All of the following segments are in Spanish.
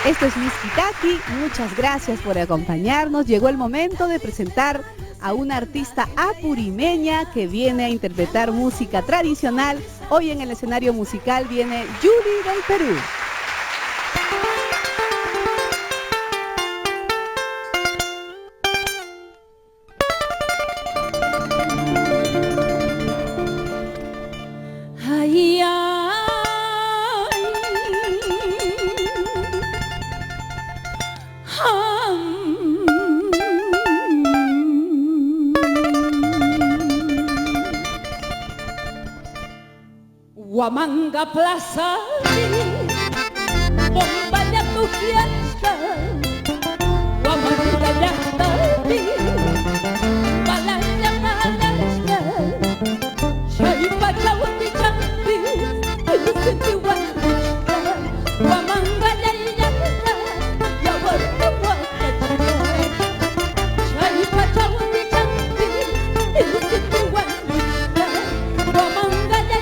Esto es Miskitaki, muchas gracias por acompañarnos. Llegó el momento de presentar a una artista apurimeña que viene a interpretar música tradicional. Hoy en el escenario musical viene Yuli del Perú. Huamanga Plaza, bomba ya tu fiesta, Huamanga ya balaya balaya, Shaipa chawti champi, Eluciti wangusta, Huamanga ya ya warta wakachita, Shaipa chawti champi, Eluciti wangusta, Huamanga ya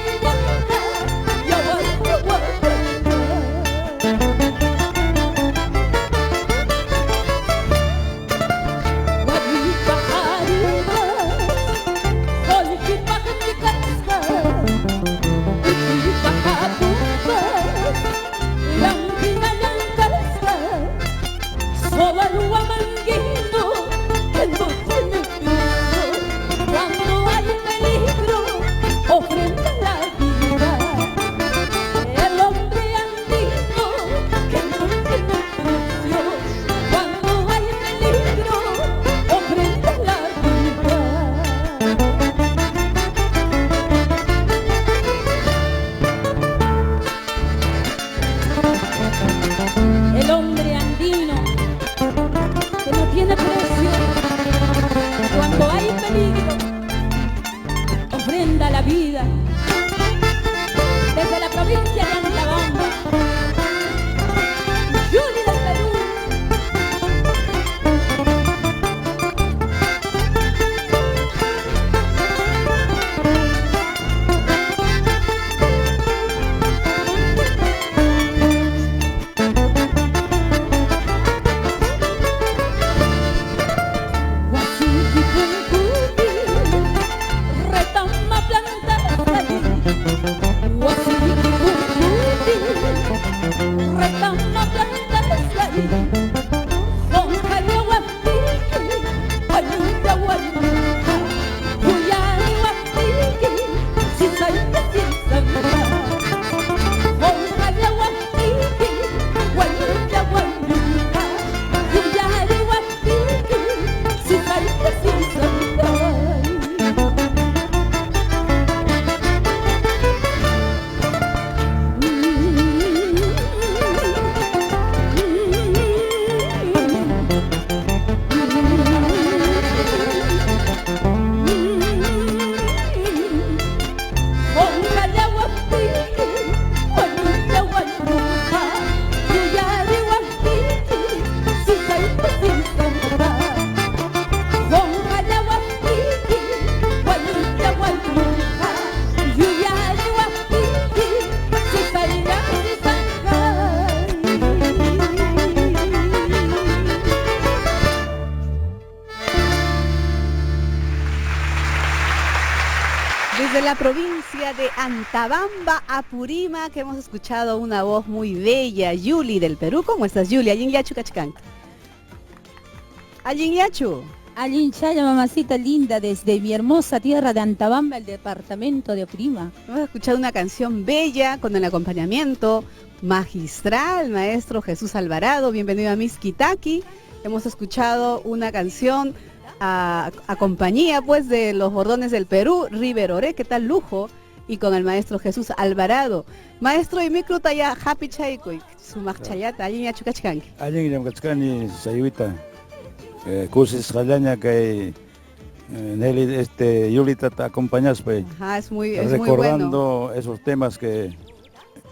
Desde la provincia de Antabamba, Apurima, que hemos escuchado una voz muy bella, Yuli del Perú. ¿Cómo estás, Yuli? Allin Yachu Cachcanca. Allin Yachu. Allin Chaya, mamacita linda, desde mi hermosa tierra de Antabamba, el departamento de Apurima. Hemos escuchado una canción bella con el acompañamiento magistral, maestro Jesús Alvarado. Bienvenido a Miskitaki. Hemos escuchado una canción a compañía pues de los bordones del Perú, River Oré, ¿qué tal lujo? Y con el maestro Jesús Alvarado. Maestro y micro taya happy chaiko, su marchayata, allí ya chukachkanki. Allí ya chukachkani sayuita. Cursis jalaña que Nelly Yulita te acompañas pues. Ajá, es muy recordando bueno. Esos temas que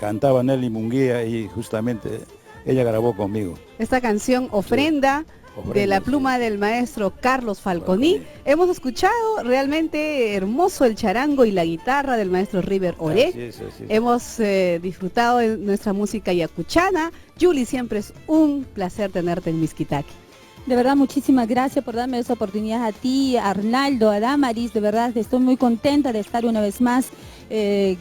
cantaba Nelly Munguía y justamente ella grabó conmigo. Esta canción Ofrenda. Sí. de la pluma del maestro Carlos Falconi. Hemos escuchado realmente hermoso el charango y la guitarra del maestro River Oré. Así es. Hemos disfrutado de nuestra música yacuchana. Yuli, siempre es un placer tenerte en Miskitaki. De verdad, muchísimas gracias por darme esa oportunidad a ti, a Arnaldo, a Damaris. De verdad, estoy muy contenta de estar una vez más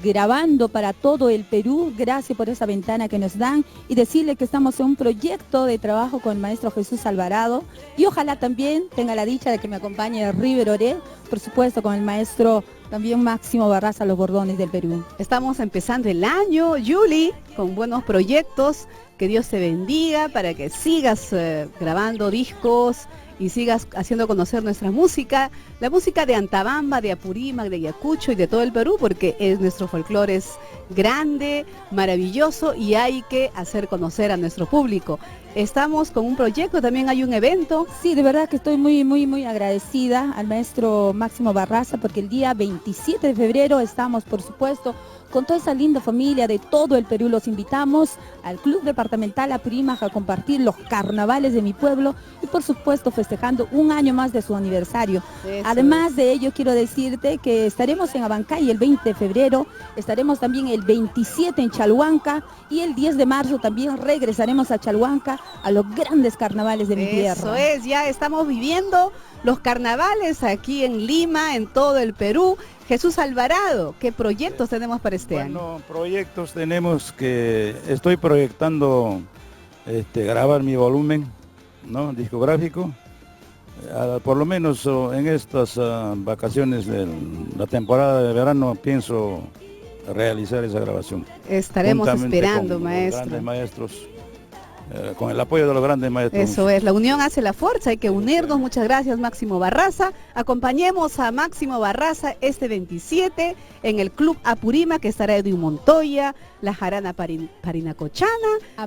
grabando para todo el Perú. Gracias por esa ventana que nos dan y decirle que estamos en un proyecto de trabajo con el maestro Jesús Alvarado y ojalá también tenga la dicha de que me acompañe River Oré, por supuesto con el maestro también Máximo Barraza, los bordones del Perú. Estamos empezando el año, Yuli, con buenos proyectos. Que Dios te bendiga para que sigas grabando discos y sigas haciendo conocer nuestra música, la música de Antabamba, de Apurímac, de Ayacucho y de todo el Perú, porque nuestro folclore es grande, maravilloso y hay que hacer conocer a nuestro público. Estamos con un proyecto, también hay un evento. Sí, de verdad que estoy muy agradecida al maestro Máximo Barraza porque el día 27 de febrero estamos, por supuesto, con toda esa linda familia de todo el Perú. Los invitamos al Club Departamental Apurímac a compartir los carnavales de mi pueblo y por supuesto festejando un año más de su aniversario. Además de ello, quiero decirte que estaremos en Abancay el 20 de febrero, estaremos también el 27 en Chalhuanca y el 10 de marzo también regresaremos a Chalhuanca a los grandes carnavales de mi tierra. Eso es, ya estamos viviendo los carnavales aquí en Lima, en todo el Perú. Jesús Alvarado, ¿qué proyectos tenemos para este año? Bueno, proyectos tenemos que estoy proyectando grabar mi volumen, ¿no? Discográfico. Por lo menos en estas vacaciones de la temporada de verano pienso realizar esa grabación. Estaremos esperando, con maestro. Los grandes maestros. Con el apoyo de los grandes maestros. Eso es, la unión hace la fuerza, hay que unirnos. Muchas gracias, Máximo Barraza. Acompañemos a Máximo Barraza este 27 en el Club Apurímac, que estará Edwin Montoya, la Jarana Parinacochana,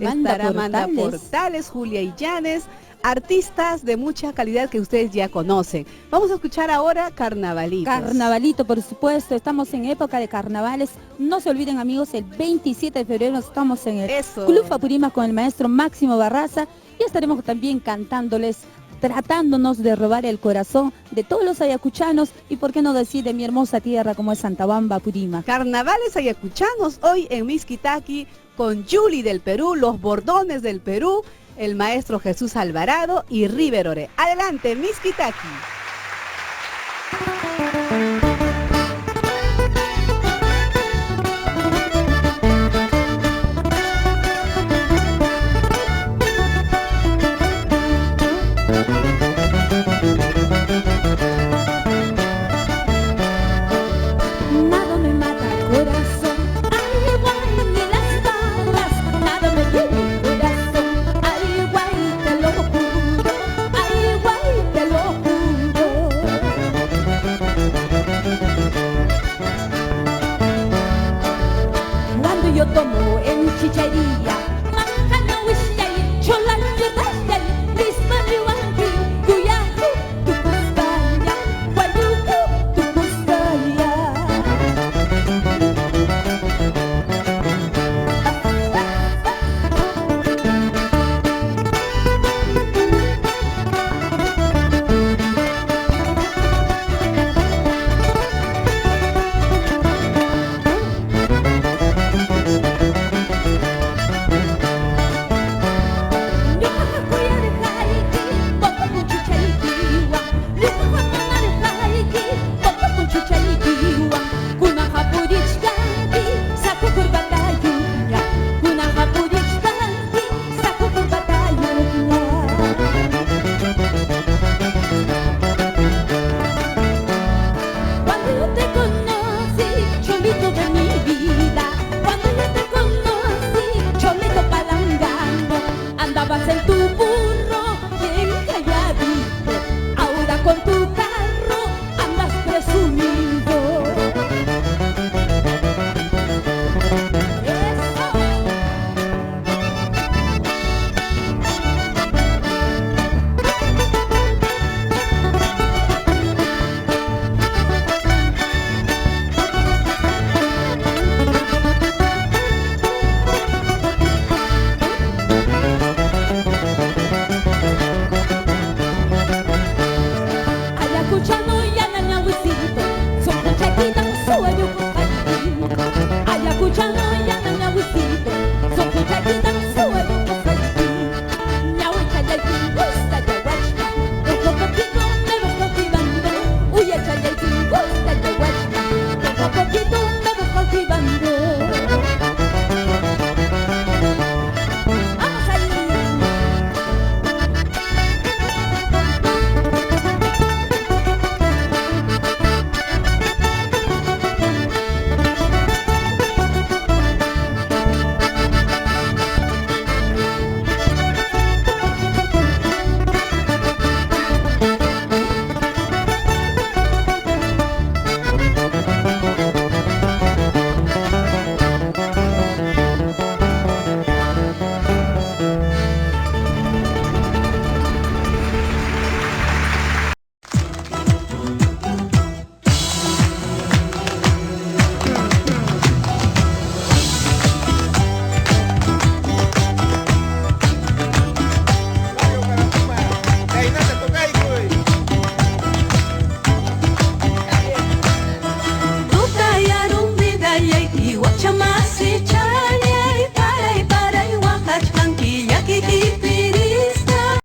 estará Amanda Portales, Julia Illanes, artistas de mucha calidad que ustedes ya conocen. Vamos a escuchar ahora Carnavalito. Carnavalito, por supuesto, estamos en época de carnavales. No se olviden, amigos, el 27 de febrero estamos en el Club Apurímac con el maestro Máximo Barraza y estaremos también cantándoles, tratándonos de robar el corazón de todos los ayacuchanos y por qué no decir de mi hermosa tierra como es Antabamba, Apurímac. Carnavales ayacuchanos hoy en Miskitaki con Yuli del Perú, los bordones del Perú, el maestro Jesús Alvarado y River Oré. Adelante, Miskitaki. Nada me mata el corazón, ay guay, ni las balas, nada me duele el corazón, ay guay, te lo juro, ay guay, te lo juro. Cuando yo tomo en chichería, manjana wishtay, chola yedashay, misma miwanki, kuyahu, tu kuskaya, guayuku, tu kuskaya. Andabas en tu